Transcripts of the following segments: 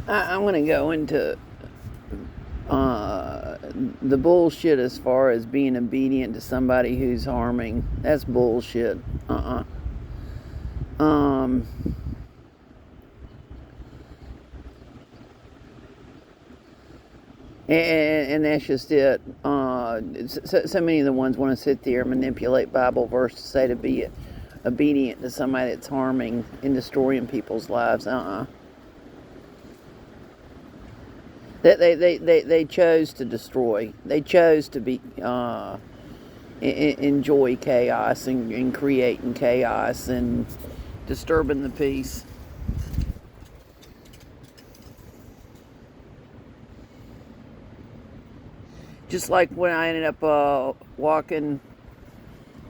I'm going to go into uh, the bullshit as far as being obedient to somebody who's harming. That's bullshit. Um, and that's just it. So many of the ones want to sit there and manipulate Bible verse to say to be obedient to somebody that's harming and destroying people's lives. They chose to destroy. They chose to be enjoy chaos and creating chaos and disturbing the peace. Just like when I ended up walking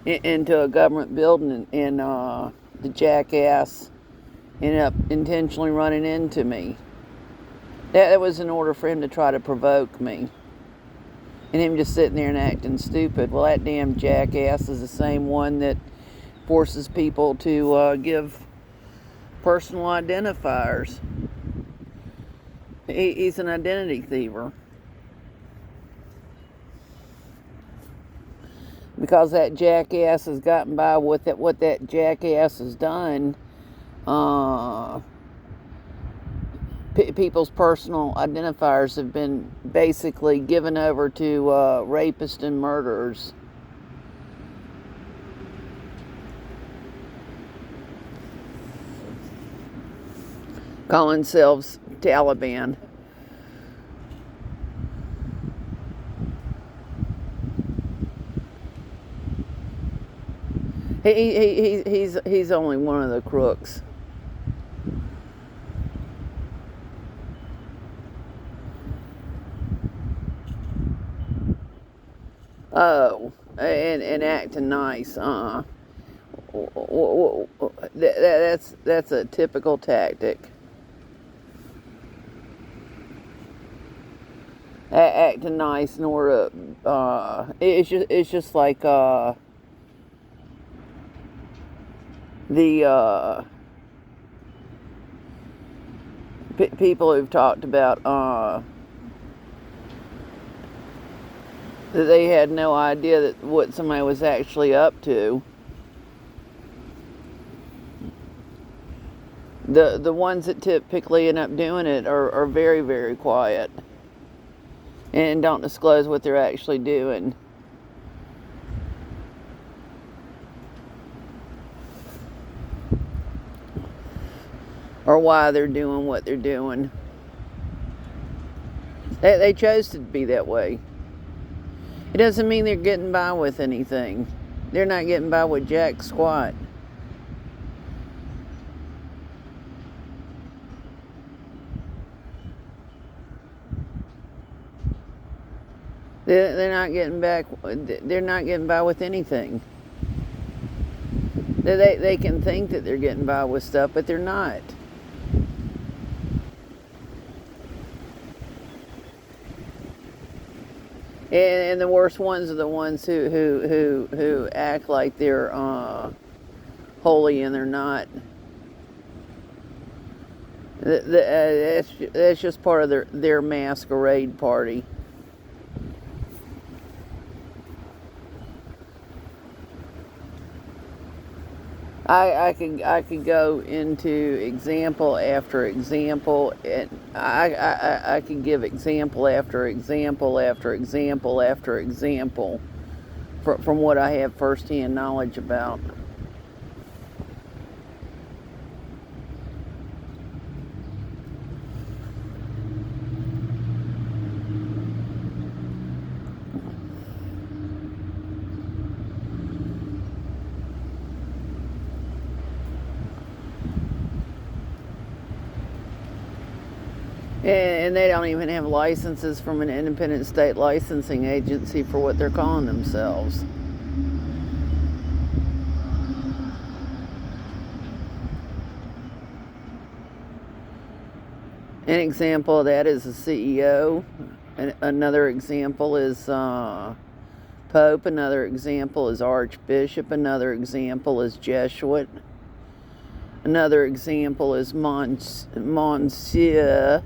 into a government building and the jackass ended up intentionally running into me. That was in order for him to try to provoke me. And him just sitting there and acting stupid. Well, that damn jackass is the same one that forces people to give personal identifiers. He's an identity thiever. Because that jackass has gotten by with it, what that jackass has done, people's personal identifiers have been basically given over to rapists and murderers. Calling themselves Taliban. He's only one of the crooks. Oh, and acting nice. That's a typical tactic. Acting nice in order. It's just like the people who've talked about that they had no idea that what somebody was actually up to. The ones that typically end up doing it are very, very quiet and don't disclose what they're actually doing. Or why they're doing what they're doing. They chose to be that way. It doesn't mean they're getting by with anything. They're not getting by with jack squat. They're not getting back. They're not getting by with anything. They can think that they're getting by with stuff, but they're not. And the worst ones are the ones who act like they're holy and they're not. That's just part of their masquerade party. I could go into example after example, and I could give example after example after example after example from what I have firsthand knowledge about. And they don't even have licenses from an independent state licensing agency for what they're calling themselves. An example of that is a CEO. Another example is Pope. Another example is Archbishop. Another example is Jesuit. Another example is Monsieur.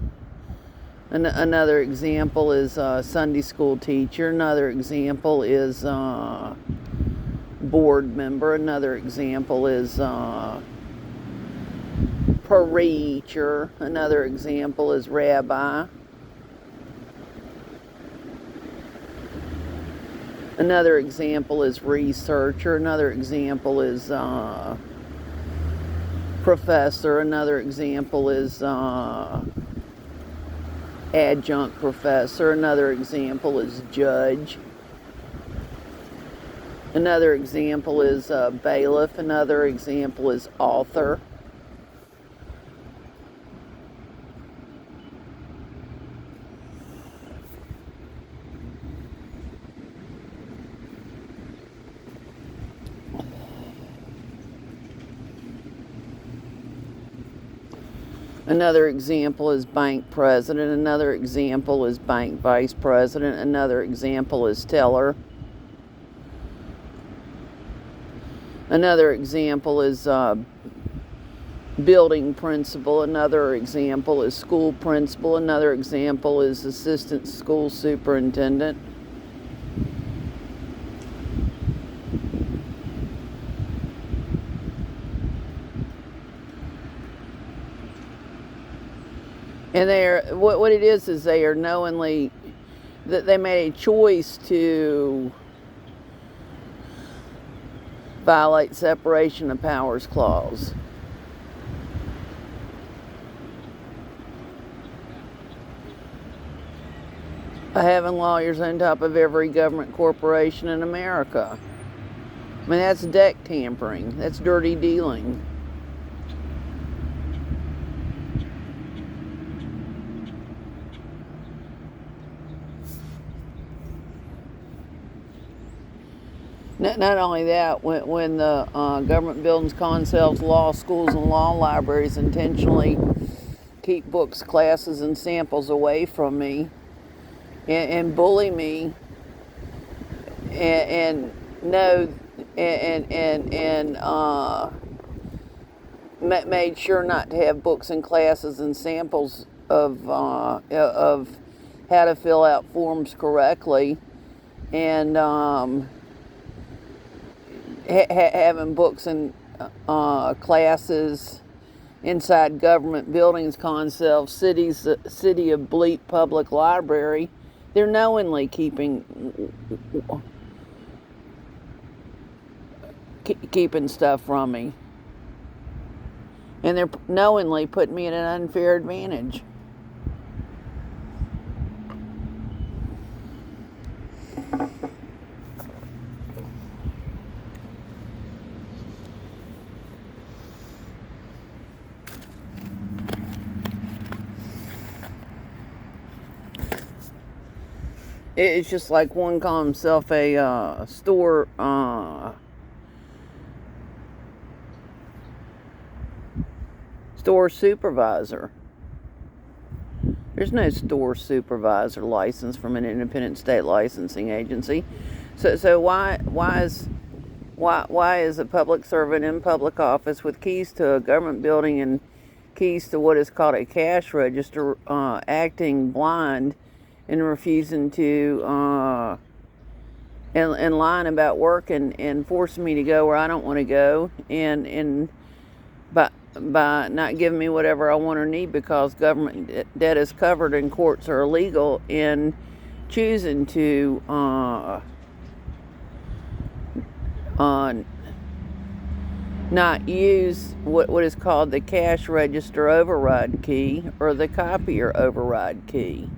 Another example is Sunday school teacher. Another example is board member. Another example is preacher. Another example is rabbi. Another example is researcher. Another example is professor. Another example is adjunct professor. Another example is judge. Another example is bailiff. Another example is author. Another example is bank president. Another example is bank vice president. Another example is teller. Another example is building principal. Another example is school principal. Another example is assistant school superintendent. And what it is they are knowingly, that they made a choice to violate separation of powers clause. By having lawyers on top of every government corporation in America. I mean, that's deck tampering. That's dirty dealing. Not only that, when the government buildings, concells, law schools, and law libraries intentionally keep books, classes, and samples away from me and bully me and made sure not to have books and classes and samples of how to fill out forms correctly, and having books and classes inside government buildings, concells, city of Bleep Public Library. They're knowingly keeping stuff from me, and they're knowingly putting me at an unfair advantage. It's just like one called himself a store supervisor. There's no store supervisor license from an independent state licensing agency. So why is a public servant in public office with keys to a government building and keys to what is called a cash register acting blind and refusing to and lying about work and forcing me to go where I don't want to go, and by not giving me whatever I want or need because government debt is covered and courts are illegal, and choosing to not use what is called the cash register override key or the copier override key.